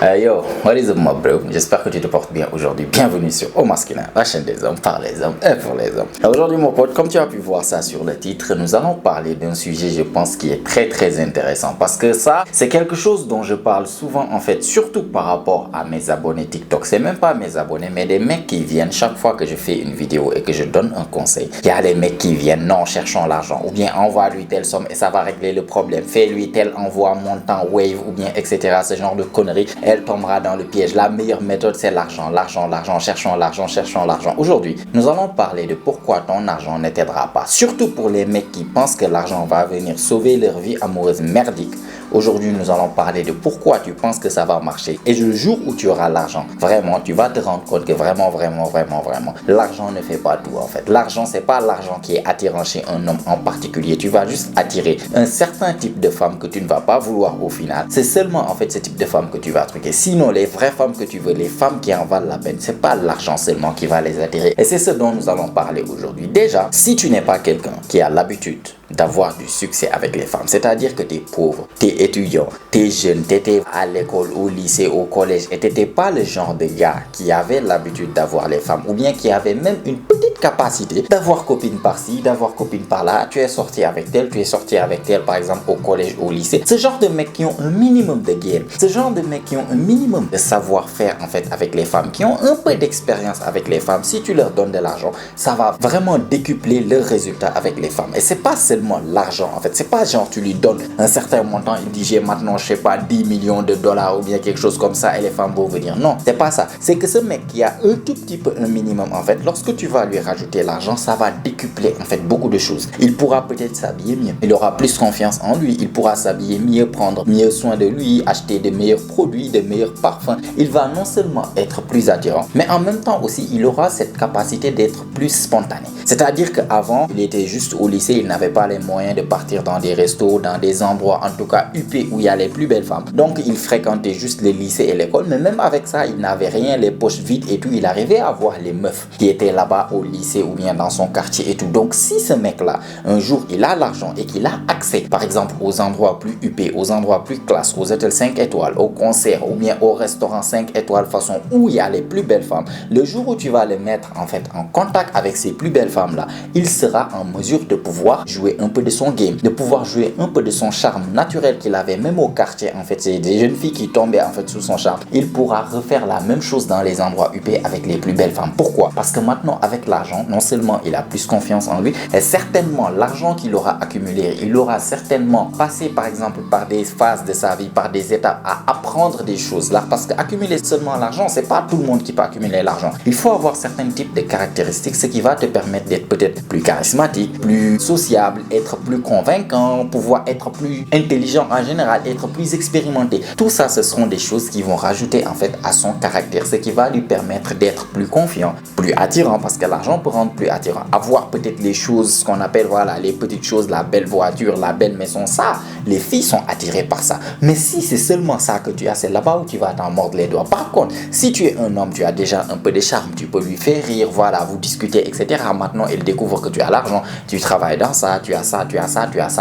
Yo, what is up, my bro? J'espère que tu te portes bien aujourd'hui. Bienvenue sur Au Masculin, la chaîne des hommes, par les hommes et pour les hommes. Aujourd'hui, mon pote, comme tu as pu voir ça sur le titre, nous allons parler d'un sujet, je pense, qui est très intéressant. Parce que ça, c'est quelque chose dont je parle souvent, en fait, surtout par rapport à mes abonnés TikTok. C'est même pas mes abonnés, mais des mecs qui viennent chaque fois que je fais une vidéo et que je donne un conseil. Il y a des mecs qui viennent, non, cherchons l'argent, ou bien envoie-lui telle somme et ça va régler le problème. Fais-lui tel envoi, montant, wave, ou bien, etc. Ce genre de conneries. Elle tombera dans le piège. La meilleure méthode, c'est l'argent. Cherchons l'argent. Aujourd'hui, nous allons parler de pourquoi ton argent ne t'aidera pas. Surtout pour les mecs qui pensent que l'argent va venir sauver leur vie amoureuse merdique. Aujourd'hui, nous allons parler de pourquoi tu penses que ça va marcher. Et le jour où tu auras l'argent, vraiment, tu vas te rendre compte que vraiment, l'argent ne fait pas tout en fait. L'argent, c'est pas l'argent qui est attirant chez un homme en particulier. Tu vas juste attirer un certain type de femme que tu ne vas pas vouloir au final. C'est seulement en fait ce type de femme que tu vas truquer. Sinon, les vraies femmes que tu veux, les femmes qui en valent la peine, c'est pas l'argent seulement qui va les attirer. Et c'est ce dont nous allons parler aujourd'hui. Déjà, si tu n'es pas quelqu'un qui a l'habitude d'avoir du succès avec les femmes, c'est-à-dire que tu es pauvre, tu es étudiant, tu es jeune, tu étais à l'école, au lycée, au collège et tu n'étais pas le genre de gars qui avait l'habitude d'avoir les femmes ou bien qui avait même une petite capacité d'avoir copine par-ci, d'avoir copine par-là, tu es sorti avec tel, par exemple au collège, au lycée. Ce genre de mecs qui ont un minimum de game, ce genre de mecs qui ont un minimum de savoir-faire en fait avec les femmes, qui ont un peu d'expérience avec les femmes, si tu leur donnes de l'argent, ça va vraiment décupler leurs résultats avec les femmes. Et c'est pas seulement l'argent en fait, c'est pas genre tu lui donnes un certain montant, il dit j'ai maintenant je sais pas 10 millions de dollars ou bien quelque chose comme ça et les femmes vont venir. Non, c'est pas ça. C'est que ce mec qui a un tout petit peu un minimum en fait, lorsque tu vas lui rajouter l'argent, ça va décupler en fait beaucoup de choses. Il pourra peut-être s'habiller mieux, il aura plus confiance en lui, il pourra s'habiller mieux, prendre mieux soin de lui, acheter de meilleurs produits, de meilleurs parfums. Il va non seulement être plus attirant, mais en même temps aussi il aura cette capacité d'être plus spontané. C'est-à-dire qu'avant, il était juste au lycée, il n'avait pas les moyens de partir dans des restos, dans des endroits en tout cas huppés où il y a les plus belles femmes. Donc il fréquentait juste les lycées et l'école, mais même avec ça, il n'avait rien, les poches vides et tout. Il arrivait à voir les meufs qui étaient là-bas au lycée ou bien dans son quartier et tout. Donc si ce mec-là, un jour, il a l'argent et qu'il a accès, par exemple, aux endroits plus huppés, aux endroits plus classe, aux hôtels 5 étoiles, au concert ou bien au restaurant 5 étoiles façon où il y a les plus belles femmes, le jour où tu vas les mettre en fait en contact avec ces plus belles femmes-là, il sera en mesure de pouvoir jouer un peu de son game, de pouvoir jouer un peu de son charme naturel qu'il avait même au quartier. En fait, c'est des jeunes filles qui tombaient en fait sous son charme. Il pourra refaire la même chose dans les endroits huppés avec les plus belles femmes. Pourquoi? Parce que maintenant, avec l'argent, non seulement il a plus confiance en lui, et certainement l'argent qu'il aura accumulé, il aura certainement passé par exemple par des phases de sa vie, par des étapes à apprendre des choses là. Parce qu'accumuler seulement l'argent, c'est pas tout le monde qui peut accumuler l'argent. Il faut avoir certains types de caractéristiques, ce qui va te permettre d'être peut-être plus charismatique, plus sociable, être plus convaincant, pouvoir être plus intelligent en général, être plus expérimenté. Tout ça, ce seront des choses qui vont rajouter en fait à son caractère, ce qui va lui permettre d'être plus confiant, plus attirant, parce que l'argent peut rendre plus attirant. Avoir peut-être les choses, ce qu'on appelle voilà, les petites choses, la belle voiture, la belle maison, ça, les filles sont attirées par ça. Mais si c'est seulement ça que tu as, c'est là-bas où tu vas t'en mordre les doigts. Par contre, si tu es un homme, tu as déjà un peu de charme, tu peux lui faire rire, voilà, vous discutez, etc. Maintenant, il découvre que tu as l'argent, tu travailles dans ça, tu as ça.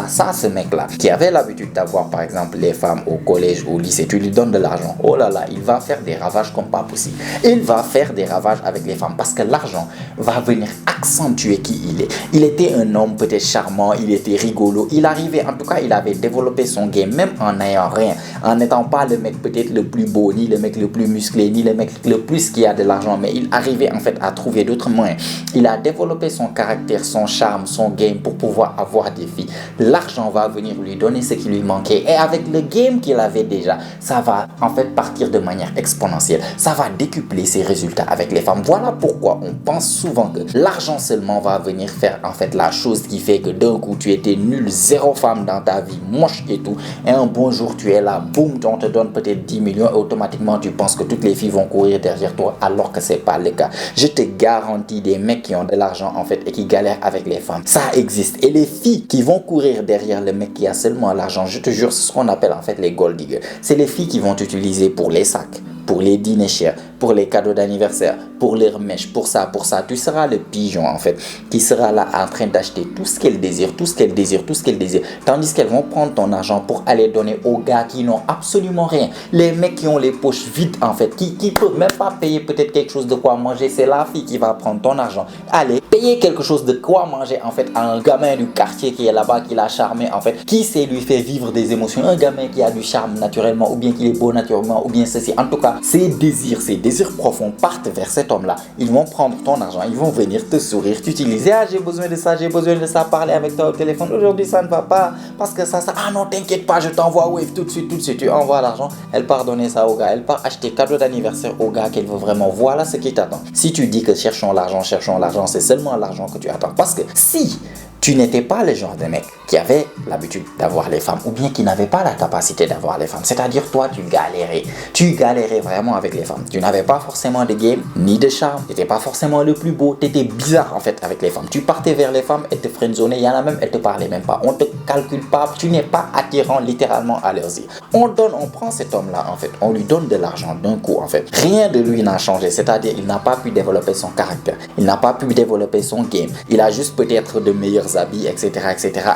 Ça, ce mec-là, qui avait l'habitude d'avoir, par exemple, les femmes au collège, au lycée, tu lui donnes de l'argent. Oh là là, il va faire des ravages comme pas possible. Il va faire des ravages avec les femmes parce que l'argent va venir accentuer qui il est. Il était un homme peut-être charmant, il était rigolo, il arrivait, en tout cas, il avait développé son game, même en n'ayant rien, en n'étant pas le mec peut-être le plus beau, ni le mec le plus musclé, ni le mec le plus qui a de l'argent, mais il arrivait en fait à trouver d'autres moyens. Il a développé son caractère, son charme, son game pour pouvoir avoir des filles. L'argent va venir lui donner ce qui lui manquait et avec le game qu'il avait déjà, ça va en fait partir de manière exponentielle. Ça va décupler ses résultats avec les femmes. Voilà pourquoi on pense souvent que l'argent seulement va venir faire en fait la chose qui fait que d'un coup tu étais nul, zéro femme dans ta vie, moche et tout, et un bon jour tu es là, boum, on te donne peut-être 10 millions et automatiquement tu penses que toutes les filles vont courir derrière toi alors que c'est pas le cas. Je te garantis des mecs qui ont de l'argent en fait et qui galèrent avec les femmes. Ça existe. Et les filles qui vont courir derrière le mec qui a seulement l'argent, je te jure, c'est ce qu'on appelle en fait les gold diggers. C'est les filles qui vont t'utiliser pour les sacs, pour les dîners chers, pour les cadeaux d'anniversaire, pour les remèches, pour ça. Tu seras le pigeon en fait, qui sera là en train d'acheter tout ce qu'elle désire, tandis qu'elles vont prendre ton argent pour aller donner aux gars qui n'ont absolument rien, les mecs qui ont les poches vides en fait, qui peuvent même pas payer peut-être quelque chose de quoi manger. C'est la fille qui va prendre ton argent, allez payer quelque chose de quoi manger en fait à un gamin du quartier qui est là-bas, qui l'a charmé en fait, qui sait lui faire vivre des émotions, un gamin qui a du charme naturellement, ou bien qui est beau naturellement, ou bien ceci. En tout cas, ses désirs profonds partent vers cet homme-là. Ils vont prendre ton argent, ils vont venir te sourire, t'utiliser. Ah, j'ai besoin de ça, parler avec toi au téléphone. Aujourd'hui, ça ne va pas parce que ça. Ah non, t'inquiète pas, je t'envoie Wave tout de suite. Tu envoies l'argent. Elle part donner ça au gars. Elle part acheter cadeau d'anniversaire au gars qu'elle veut vraiment. Voilà ce qui t'attend. Si tu dis que cherchons l'argent, c'est seulement l'argent que tu attends. Parce que si tu n'étais pas le genre de mec qui avait l'habitude d'avoir les femmes, ou bien qui n'avait pas la capacité d'avoir les femmes, c'est-à-dire toi tu galérais vraiment avec les femmes, tu n'avais pas forcément de game ni de charme, tu n'étais pas forcément le plus beau, tu étais bizarre en fait avec les femmes, tu partais vers les femmes, elles te friendzonaient, il y en a même, elles te parlaient même pas, on te calcule pas, tu n'es pas attirant littéralement à leurs yeux. On prend cet homme-là en fait, on lui donne de l'argent d'un coup en fait, rien de lui n'a changé, c'est-à-dire il n'a pas pu développer son caractère, il n'a pas pu développer son game, il a juste peut-être de meilleurs habits, etc.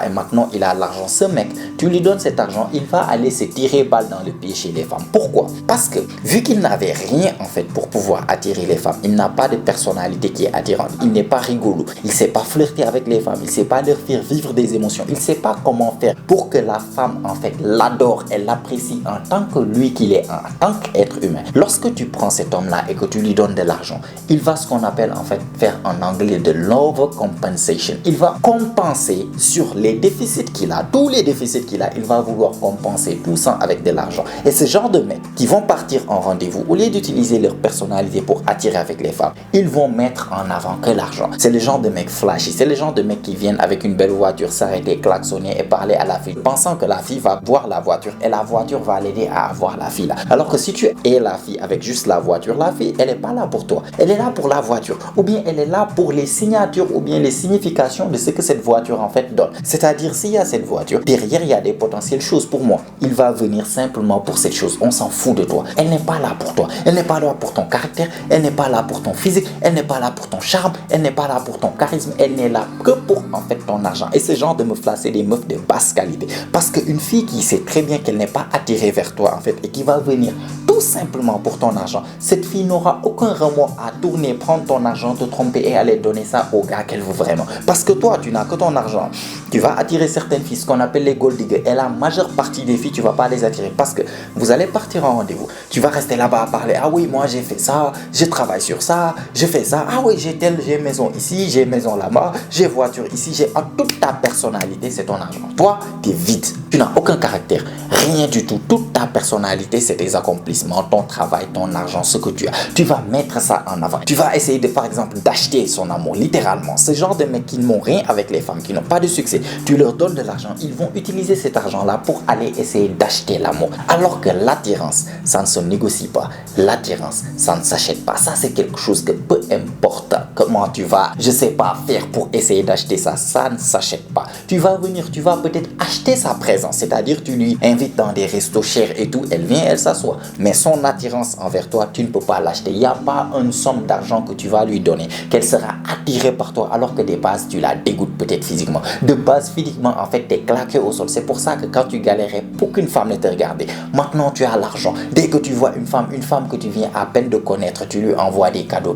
Et maintenant il a l'argent. Ce mec, tu lui donnes cet argent, il va aller se tirer balle dans le pied chez les femmes. Pourquoi? Parce que vu qu'il n'avait rien en fait pour pouvoir attirer les femmes, il n'a pas de personnalité qui est attirante, il n'est pas rigolo, il sait pas flirter avec les femmes, il sait pas leur faire vivre des émotions, il sait pas comment faire pour que la femme en fait l'adore, elle l'apprécie en tant que lui qu'il est, en tant qu'être humain. Lorsque tu prends cet homme-là et que tu lui donnes de l'argent, il va ce qu'on appelle en fait faire en anglais de love compensation. Il va compenser sur les déficits qu'il a, tous les déficits qu'il a, il va vouloir compenser tout ça avec de l'argent. Et ce genre de mecs qui vont partir en rendez-vous, au lieu d'utiliser leur personnalité pour attirer avec les femmes, ils vont mettre en avant que l'argent. C'est le genre de mecs flashy, c'est le genre de mecs qui viennent avec une belle voiture, s'arrêter, klaxonner et parler à la fille, pensant que la fille va voir la voiture et la voiture va l'aider à avoir la fille là. Alors que si tu es la fille avec juste la voiture, la fille, elle n'est pas là pour toi, elle est là pour la voiture, ou bien elle est là pour les signatures ou bien les significations de ce que cette voiture en fait donne. C'est-à-dire, s'il y a cette voiture, derrière il y a des potentielles choses pour moi. Il va venir simplement pour cette chose. On s'en fout de toi. Elle n'est pas là pour toi. Elle n'est pas là pour ton caractère. Elle n'est pas là pour ton physique. Elle n'est pas là pour ton charme. Elle n'est pas là pour ton charisme. Elle n'est là que pour en fait ton argent. Et ce genre de meufs-là, c'est des meufs de basse qualité. Parce qu'une fille qui sait très bien qu'elle n'est pas attirée vers toi en fait et qui va venir tout simplement pour ton argent, cette fille n'aura aucun remords à tourner, prendre ton argent, te tromper et aller donner ça au gars qu'elle veut vraiment. Parce que toi, tu n'as que ton argent. Tu vas attirer certaines filles, ce qu'on appelle les gold diggers. Et la majeure partie des filles, tu ne vas pas les attirer parce que vous allez partir en rendez-vous. Tu vas rester là-bas à parler. Ah oui, moi j'ai fait ça, je travaille sur ça, je fais ça. Ah oui, j'ai maison ici, j'ai maison là-bas, j'ai voiture ici, j'ai toute ta personnalité, c'est ton argent. Toi, tu es vide. Tu n'as aucun caractère, rien du tout. Toute ta personnalité, c'est tes accomplissements, ton travail, ton argent, ce que tu as. Tu vas mettre ça en avant. Tu vas essayer de, par exemple, d'acheter son amour, littéralement. Ce genre de mecs qui n'ont rien avec les femmes, qui n'ont pas de succès, tu leur donnes de l'argent, ils vont utiliser cet argent-là pour aller essayer d'acheter l'amour. Alors que l'attirance, ça ne se négocie pas. L'attirance, ça ne s'achète pas. Ça, c'est quelque chose que peu importe comment tu vas, je sais pas, faire pour essayer d'acheter ça, ça ne s'achète pas. Tu vas venir, tu vas peut-être acheter sa présence, c'est-à-dire tu lui invites dans des restos chers et tout, elle vient, elle s'assoit. Mais son attirance envers toi, tu ne peux pas l'acheter. Il n'y a pas une somme d'argent que tu vas lui donner, qu'elle sera attirée par toi, alors que de base, tu la dégoûtes peut-être physiquement. De base, physiquement, en fait, tu es claqué au sol. C'est pour ça que quand tu galérais pour qu'une femme ne te regarde, maintenant tu as l'argent. Dès que tu vois une femme que tu viens à peine de connaître, tu lui envoies des cadeaux,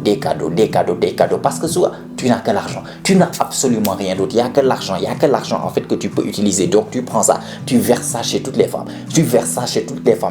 parce que souvent, tu n'as que l'argent. Tu n'as absolument rien d'autre. Il n'y a que l'argent. Il n'y a que l'argent, en fait, que tu peux utiliser. Donc, tu prends ça, tu verses ça chez toutes les femmes.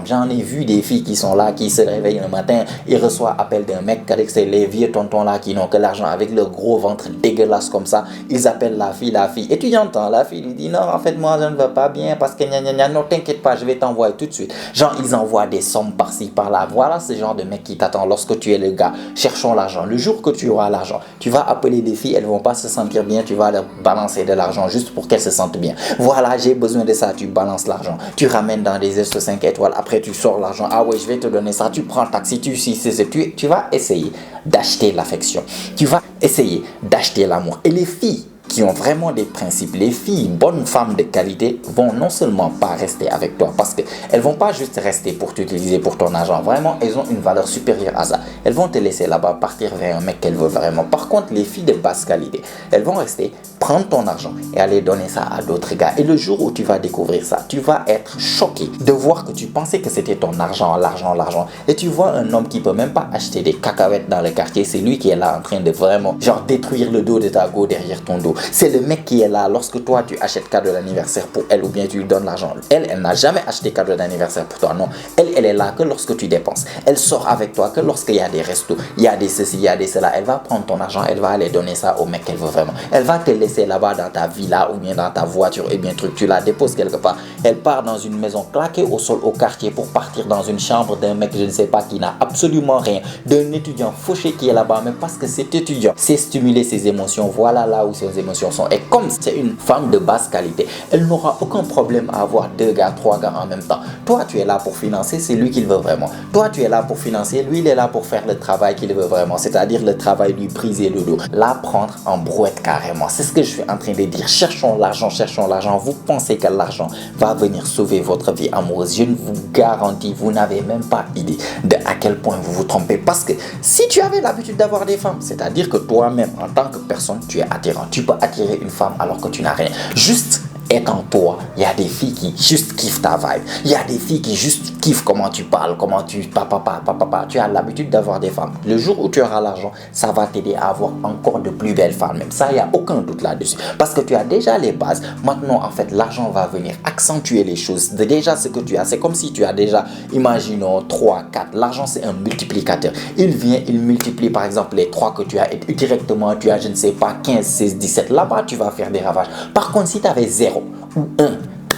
J'en ai vu des filles qui sont là, qui se réveillent le matin, ils reçoivent appel d'un mec, avec ces les vieux tontons là qui n'ont que l'argent, avec leur gros ventre dégueulasse comme ça. Ils appellent la fille. Et tu entends, la fille lui dit non, en fait, moi, je ne veux pas bien parce que non, t'inquiète pas, je vais t'envoyer tout de suite. Genre, ils envoient des sommes par-ci, par-là. Voilà ce genre de mec qui t'attend lorsque tu es le gars. Cherchons l'argent. Le jour que tu auras l'argent, tu vas appeler des filles, elles vont pas se sentir bien, tu vas leur balancer de l'argent juste pour qu'elles se sentent bien. Voilà, j'ai besoin de ça, tu balances l'argent. Tu ramènes dans des restos 5 étoiles, après tu sors l'argent. Ah ouais, je vais te donner ça, tu prends le taxi, tu vas essayer d'acheter l'affection. Tu vas essayer d'acheter l'amour. Et les filles qui ont vraiment des principes, les filles, bonnes femmes de qualité, vont non seulement pas rester avec toi parce qu'elles vont pas juste rester pour t'utiliser pour ton argent. Vraiment, elles ont une valeur supérieure à ça. Elles vont te laisser là-bas, partir vers un mec qu'elles veulent vraiment. Par contre, les filles de basse qualité, elles vont rester, prendre ton argent et aller donner ça à d'autres gars. Et le jour où tu vas découvrir ça, tu vas être choqué de voir que tu pensais que c'était ton argent, l'argent. Et tu vois un homme qui peut même pas acheter des cacahuètes dans le quartier. C'est lui qui est là en train de vraiment, genre, détruire le dos de ta go derrière ton dos. C'est le mec qui est là lorsque toi tu achètes cadeau d'anniversaire pour elle ou bien tu lui donnes l'argent. Elle n'a jamais acheté cadeau d'anniversaire pour toi, non. Elle est là que lorsque tu dépenses. Elle sort avec toi que lorsqu'il y a des restos, il y a des ceci, il y a des cela. Elle va prendre ton argent, elle va aller donner ça au mec qu'elle veut vraiment. Elle va te laisser là-bas dans ta villa ou bien dans ta voiture et bien truc, tu la déposes quelque part. Elle part dans une maison claquée au sol au quartier pour partir dans une chambre d'un mec, je ne sais pas, qui n'a absolument rien, d'un étudiant fauché qui est là-bas, mais parce que cet étudiant sait stimuler ses émotions. Voilà là où ses émotions sont. Et comme c'est une femme de basse qualité, elle n'aura aucun problème à avoir 2 gars, 3 gars en même temps. Toi, tu es là pour financer, c'est lui qu'il veut vraiment. Toi, tu es là pour financer, lui, il est là pour faire le travail qu'il veut vraiment, c'est-à-dire le travail lui briser le dos. La prendre en brouette carrément. C'est ce que je suis en train de dire. Cherchons l'argent, cherchons l'argent. Vous pensez que l'argent va venir sauver votre vie amoureuse? Je ne vous garantis, vous n'avez même pas idée de à quel point vous vous trompez. Parce que si tu avais l'habitude d'avoir des femmes, c'est-à-dire que toi-même, en tant que personne, tu es attirant. Tu peux attirer une femme alors que tu n'as rien. Juste étant toi, il y a des filles qui juste kiffent ta vibe. Il y a des filles qui juste kiffent comment tu parles, comment tu... Papa. Tu as l'habitude d'avoir des femmes. Le jour où tu auras l'argent, ça va t'aider à avoir encore de plus belles femmes. Même ça, il n'y a aucun doute là-dessus. Parce que tu as déjà les bases. Maintenant, en fait, l'argent va venir accentuer les choses. Déjà, ce que tu as, c'est comme si tu as déjà, imaginons, 3, 4. L'argent, c'est un multiplicateur. Il vient, il multiplie, par exemple, les 3 que tu as. Et directement, tu as, je ne sais pas, 15, 16, 17. Là-bas, tu vas faire des ravages. Par contre, si tu avais 0 ou 1,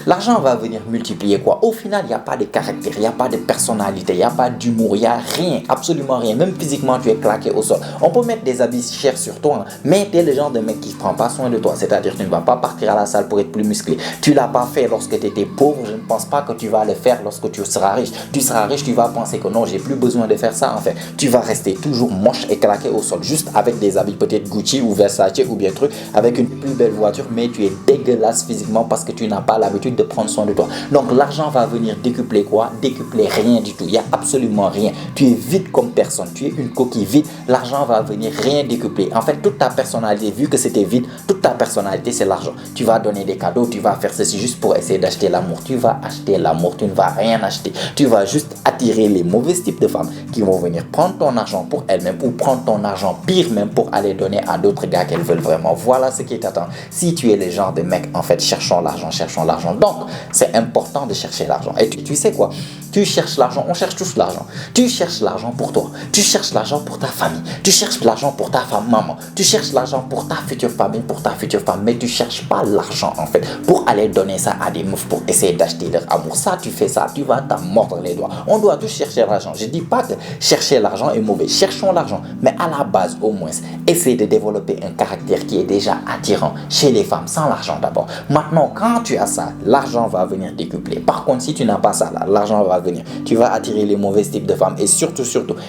l'argent va venir multiplier quoi? Au final, il n'y a pas de caractère, il n'y a pas de personnalité, il n'y a pas d'humour, il n'y a rien, absolument rien. Même physiquement, tu es claqué au sol. On peut mettre des habits chers sur toi, hein, mais tu es le genre de mec qui ne prend pas soin de toi. C'est-à-dire que tu ne vas pas partir à la salle pour être plus musclé. Tu ne l'as pas fait lorsque tu étais pauvre. Je ne pense pas que tu vas le faire lorsque tu seras riche. Tu seras riche, tu vas penser que non, j'ai plus besoin de faire ça en fait. Tu vas rester toujours moche et claqué au sol, juste avec des habits peut-être Gucci ou Versace ou bien truc, avec une plus belle voiture, mais tu es dégueulasse physiquement parce que tu n'as pas l'habitude de prendre soin de toi. Donc l'argent va venir décupler quoi? Décupler rien du tout. Il n'y a absolument rien. Tu es vide comme personne. Tu es une coquille vide. L'argent va venir rien décupler. En fait, toute ta personnalité, vu que c'était vide, toute ta personnalité, c'est l'argent. Tu vas donner des cadeaux, tu vas faire ceci juste pour essayer d'acheter l'amour. Tu vas acheter l'amour, tu ne vas rien acheter. Tu vas juste attirer les mauvais types de femmes qui vont venir prendre ton argent pour elles-mêmes ou prendre ton argent pire même pour aller donner à d'autres gars qu'elles veulent vraiment. Voilà ce qui t'attend. Si tu es le genre de mec, en fait, cherchons l'argent, cherchons l'argent. Donc, c'est important de chercher l'argent. Et tu sais quoi? Tu cherches l'argent, on cherche tous l'argent. Tu cherches l'argent pour toi. Tu cherches l'argent pour ta famille. Tu cherches l'argent pour ta femme, maman. Tu cherches l'argent pour ta future famille, pour ta future femme. Mais tu cherches pas l'argent, en fait, pour aller donner ça à des meufs pour essayer d'acheter leur amour. Ça, tu fais ça, tu vas t'en mordre les doigts. On doit tous chercher l'argent. Je dis pas que chercher l'argent est mauvais. Cherchons l'argent. Mais à la base, au moins, essaie de développer un caractère qui est déjà attirant chez les femmes, sans l'argent d'abord. Maintenant, quand tu as ça, l'argent va venir décupler. Par contre, si tu n'as pas ça, là, l'argent va venir. Tu vas attirer les mauvais types de femmes. Et surtout,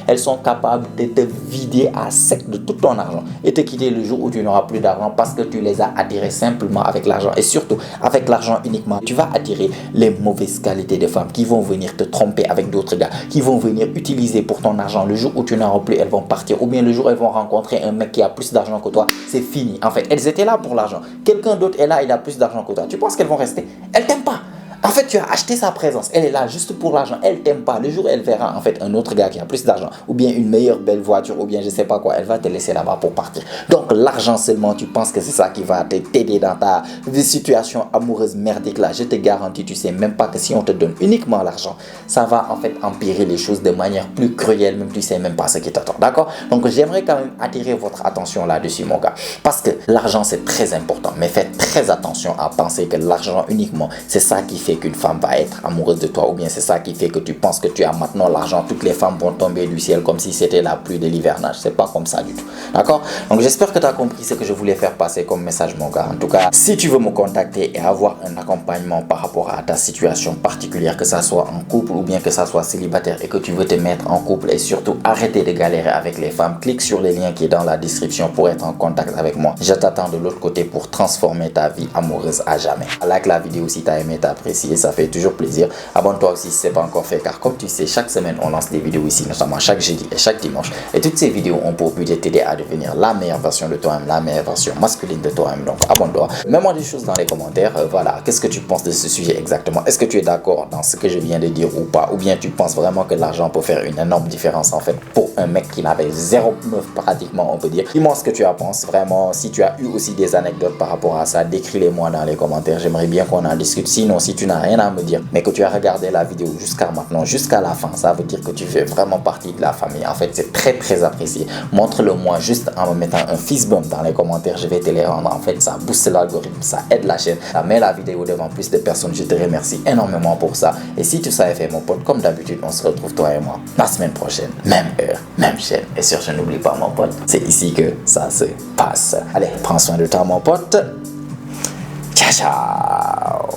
elles sont capables de te vider à sec de tout ton argent et te quitter le jour où tu n'auras plus d'argent parce que tu les as attirées simplement avec l'argent. Et surtout, avec l'argent uniquement, tu vas attirer les mauvaises qualités de femmes qui vont venir te tromper avec d'autres gars, qui vont venir utiliser pour ton argent. Le jour où tu n'auras plus, elles vont partir. Ou bien le jour où elles vont rencontrer un mec qui a plus d'argent que toi, c'est fini. En fait, elles étaient là pour l'argent. Quelqu'un d'autre est là, il a plus d'argent que toi. Tu penses qu'elles vont rester? Elles t'aiment pas. En fait, tu as acheté sa présence. Elle est là juste pour l'argent. Elle t'aime pas. Le jour où elle verra en fait un autre gars qui a plus d'argent ou bien une meilleure belle voiture ou bien je sais pas quoi, elle va te laisser là-bas pour partir. Donc l'argent seulement, tu penses que c'est ça qui va t'aider dans ta situation amoureuse merdique là. Je te garantis, tu sais même pas que si on te donne uniquement l'argent, ça va en fait empirer les choses de manière plus cruelle. Même tu sais même pas ce qui t'attend. D'accord? Donc j'aimerais quand même attirer votre attention là-dessus mon gars. Parce que l'argent c'est très important. Mais faites très attention à penser que l'argent uniquement, c'est ça qui fait fait qu'une femme va être amoureuse de toi, ou bien c'est ça qui fait que tu penses que tu as maintenant l'argent, toutes les femmes vont tomber du ciel comme si c'était la pluie de l'hivernage. C'est pas comme ça du tout. D'accord? Donc j'espère que tu as compris ce que je voulais faire passer comme message, mon gars. En tout cas, si tu veux me contacter et avoir un accompagnement par rapport à ta situation particulière, que ça soit en couple ou bien que ça soit célibataire et que tu veux te mettre en couple et surtout arrêter de galérer avec les femmes, clique sur le lien qui est dans la description pour être en contact avec moi. Je t'attends de l'autre côté pour transformer ta vie amoureuse à jamais. Like la vidéo si tu as aimé, t'as apprécié, ça fait toujours plaisir. Abonne-toi aussi si ce n'est pas encore fait, car comme tu sais, chaque semaine on lance des vidéos ici, notamment chaque jeudi et chaque dimanche. Et toutes ces vidéos ont pour but de t'aider à devenir la meilleure version de toi-même, la meilleure version masculine de toi-même. Donc abonne-toi, mets-moi des choses dans les commentaires. Voilà, qu'est-ce que tu penses de ce sujet exactement? Est-ce que tu es d'accord dans ce que je viens de dire ou pas? Ou bien tu penses vraiment que l'argent peut faire une énorme différence en fait pour un mec qui n'avait zéro meuf pratiquement, on peut dire. Dis-moi ce que tu en penses vraiment. Si tu as eu aussi des anecdotes par rapport à ça, décris-les-moi dans les commentaires. J'aimerais bien qu'on en discute. Sinon, si tu n'as rien à me dire, mais que tu as regardé la vidéo jusqu'à maintenant, jusqu'à la fin, ça veut dire que tu fais vraiment partie de la famille. En fait, c'est très très apprécié. Montre-le moi juste en me mettant un fist bump dans les commentaires. Je vais te les rendre. En fait, ça booste l'algorithme, ça aide la chaîne, ça met la vidéo devant plus de personnes. Je te remercie énormément pour ça. Et si tu savais faire, mon pote, comme d'habitude, on se retrouve toi et moi la semaine prochaine, même heure, même chaîne. Et sur ce, n'oublie pas, mon pote, c'est ici que ça se passe. Allez, prends soin de toi, mon pote. Ciao, ciao.